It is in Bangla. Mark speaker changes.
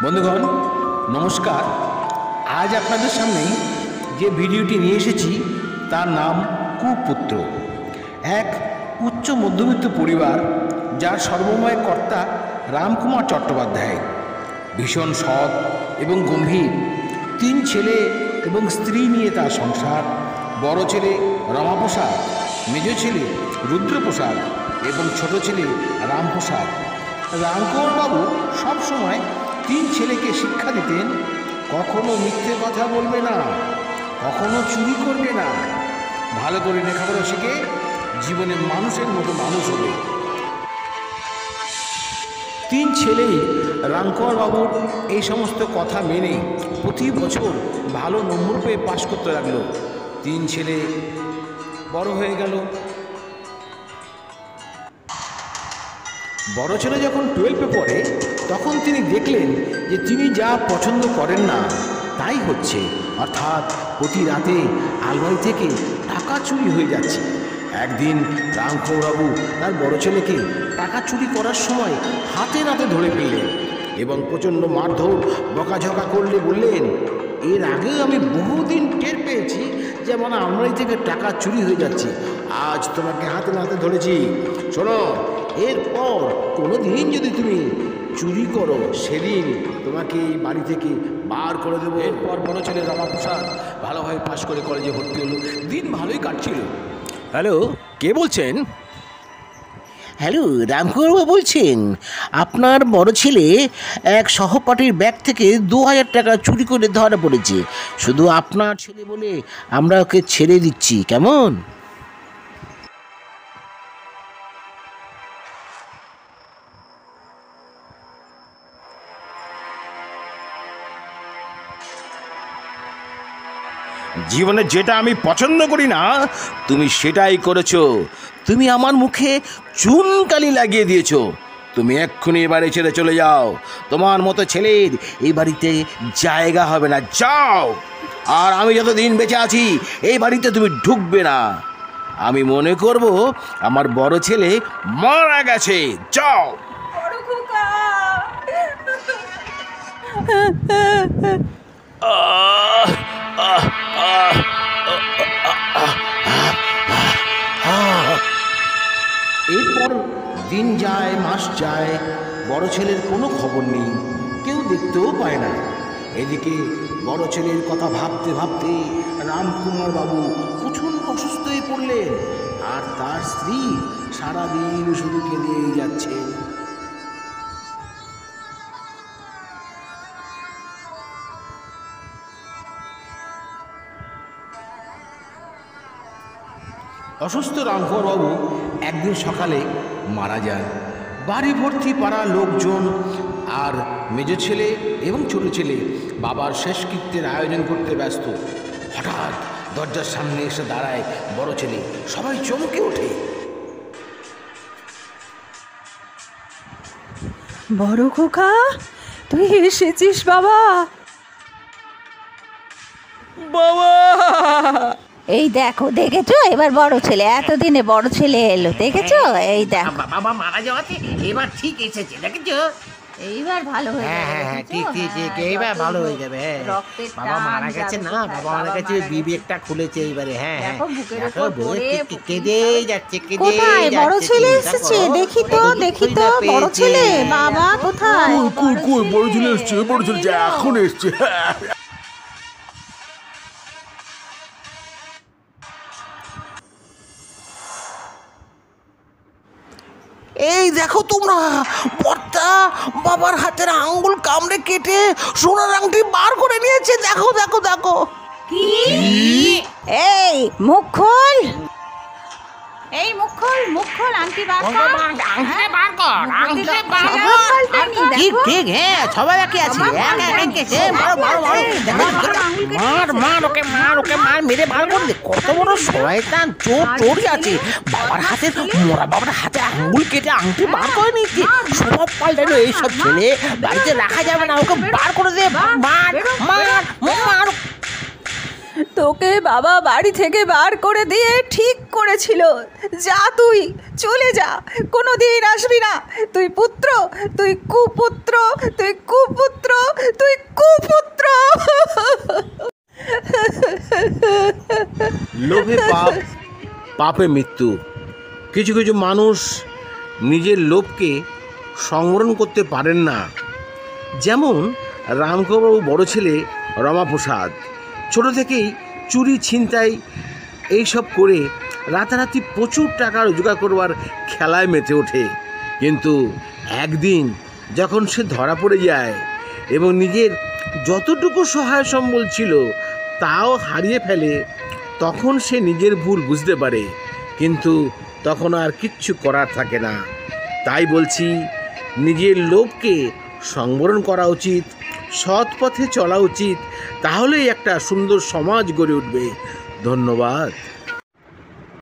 Speaker 1: বন্ধুগণ নমস্কার। আজ আপনাদের সামনে যে ভিডিওটি নিয়ে এসেছি তার নাম কুপুত্র। এক উচ্চ মধ্যবিত্ত পরিবার যার সর্বময় কর্তা রামকুমার চট্টোপাধ্যায় ভীষণ সৎ এবং গম্ভীর। 3 ছেলে এবং স্ত্রী নিয়ে তার সংসার। বড় ছেলে রমাপ্রসাদ, মেজ ছেলে রুদ্রপ্রসাদ এবং ছোট ছেলে রামপ্রসাদ। রামকুমারবাবু সবসময় 3 ছেলেকে শিক্ষা দিতেন, কখনো মিথ্যে কথা বলবে না, কখনো চুরি করবে না, ভালো করে লেখাপড়া শিখে জীবনে মানুষের মতো মানুষ হবে। 3 ছেলেই রামকুমারবাবুর এই সমস্ত কথা মেনে প্রতি বছর ভালো নম্বর পেয়ে পাশ করতে লাগলো। 3 ছেলে বড় হয়ে গেল। বড় ছেলে যখন 12-এ পড়ে তখন তিনি দেখলেন যে তিনি যা পছন্দ করেন না তাই হচ্ছে, অর্থাৎ প্রতি রাতে আলমারি থেকে টাকা চুরি হয়ে যাচ্ছে। একদিন রামকুমারবাবু তার বড় ছেলেকে টাকা চুরি করার সময় হাতে নাতে ধরে ফেললেন এবং প্রচণ্ড মারধর বকাঝকা করলে বললেন, এর আগেও আমি বহুদিন টের পেয়েছি যে আমার আলমারি থেকে টাকা চুরি হয়ে যাচ্ছে, আজ তোমাকে হাতে নাতে ধরেছি। শোনো, এরপর কোনো দিন যদি তুমি চুরি করো সেদিন তোমাকে এই বাড়ি থেকে বার করে দেবো। এরপর বড় ছেলে রমাপ্রসাদ ভালোভাবে পাশ করে কলেজে ভর্তি হলো। দিন ভালোই কাটছিল। হ্যালো, কে বলছেন?
Speaker 2: হ্যালো, রামকুমারবাবু বলছেন। আপনার বড় ছেলে এক সহপাঠীর ব্যাগ থেকে 2000 টাকা চুরি করে ধরা পড়েছে। শুধু আপনার ছেলে বলে আমরা ওকে ছেড়ে দিচ্ছি, কেমন?
Speaker 1: জীবনে যেটা আমি পছন্দ করি না তুমি সেটাই করেছো। তুমি আমার মুখে চুনকালি লাগিয়ে দিয়েছো। তুমি এক্ষুনি এ বাড়ি ছেড়ে চলে যাও। তোমার মতো ছেলের এই বাড়িতে জায়গা হবে না, যাও। আর আমি যতদিন বেঁচে আছি এই বাড়িতে তুমি ঢুকবে না। আমি মনে করব আমার বড় ছেলে মারা গেছে, যাও। এরপর দিন যায়, মাস যায়, বড় ছেলের কোনো খবর নেই, কেউ দেখতেও পায় না। এদিকে বড় ছেলের কথা ভাবতে ভাবতে রামকুমারবাবু প্রচণ্ড অসুস্থ হয়ে পড়লেন, আর তার স্ত্রী সারাদিন শুধু কেঁদেই যাচ্ছে। অসুস্থ রামকুমারবাবু একদিন সকালে মারা যান। বাড়ি ভর্তি পাড়ার লোকজন আর মেজ ছেলে এবং ছোট ছেলে বাবার শেষকৃত্যের আয়োজন করতে ব্যস্ত। হঠাৎ দরজার সামনে এসে দাঁড়ায় বড় ছেলে। সবাই চমকে ওঠে।
Speaker 3: বড় খোকা, তুই এসেছিস বাবা?
Speaker 1: বাবা!
Speaker 3: এই দেখো, দেখেছো এবার বড় ছেলে, এতদিনে বড় ছেলে এলো, দেখেছো? এই দেখো,
Speaker 4: বাবা মারা যাওয়াতে এবার ঠিক এসেছে, দেখেছো?
Speaker 3: এইবার ভালো হয়ে যাবে।
Speaker 4: হ্যাঁ, ঠিক, এইবার ভালো হয়ে যাবে। বাবা মারা গেছে না, বাবা মারা গেছে, বিবেকটা খুলেছে এইবারে। হ্যাঁ, দেখো কেঁদেই যাচ্ছে,
Speaker 3: কোথায় বড় ছেলে এসেছে? দেখি তো বড় ছেলে। বাবা কোথায়?
Speaker 1: কই বড় ছেলে এসছে, বড় ছেলে এখন এসছে।
Speaker 2: এই দেখো তোমরা, বর্তা বাবার হাতের আঙ্গুল কামড়ে কেটে সোনার আংটি বার করে নিয়েছে। দেখো দেখো দেখো।
Speaker 3: কি? এই মুখ খোল, এই মুখ খোল, আংটি বার কর।
Speaker 4: ঠিক, হ্যাঁ, সবাই বাকি আছে। মার, মেরে বার করে দে। কত বড় শয়তান চোরই আছে। বাবার হাতে আঙ্গুল কেটে আংটি বার করে নিচ্ছে। সব পাল্টানো এইসব ছেলে বাড়িতে রাখা যাবে না, ওকে বার করে দে। মার।
Speaker 3: তোকে বাবা বাড়ি থেকে বার করে দিয়ে ঠিক করেছিল। যা, তুই চলে যা, কোনোদিন আসবি না। তুই কুপুত্র, তুই কুপুত্র।
Speaker 1: লোভে পাপ, পাপে মৃত্যু। কিছু কিছু মানুষ নিজের লোভকে সংবরণ করতে পারেন না। যেমন রামগৌরবাবু বড় ছেলে রমাপ্রসাদ ছোট থেকেই চুরি ছিনতাই এইসব করে রাতারাতি প্রচুর টাকা রোজগার করবার খেলায় মেতে ওঠে। কিন্তু একদিন যখন সে ধরা পড়ে যায় এবং নিজের যতটুকু সহায় সম্বল ছিল তাও হারিয়ে ফেলে, তখন সে নিজের ভুল বুঝতে পারে, কিন্তু তখন আর কিচ্ছু করার থাকে না। তাই বলছি, নিজের লোভকে সংবরণ করা উচিত, সৎ পথে চলা উচিত, তাহলেই একটা সুন্দর সমাজ গড়ে উঠবে। ধন্যবাদ।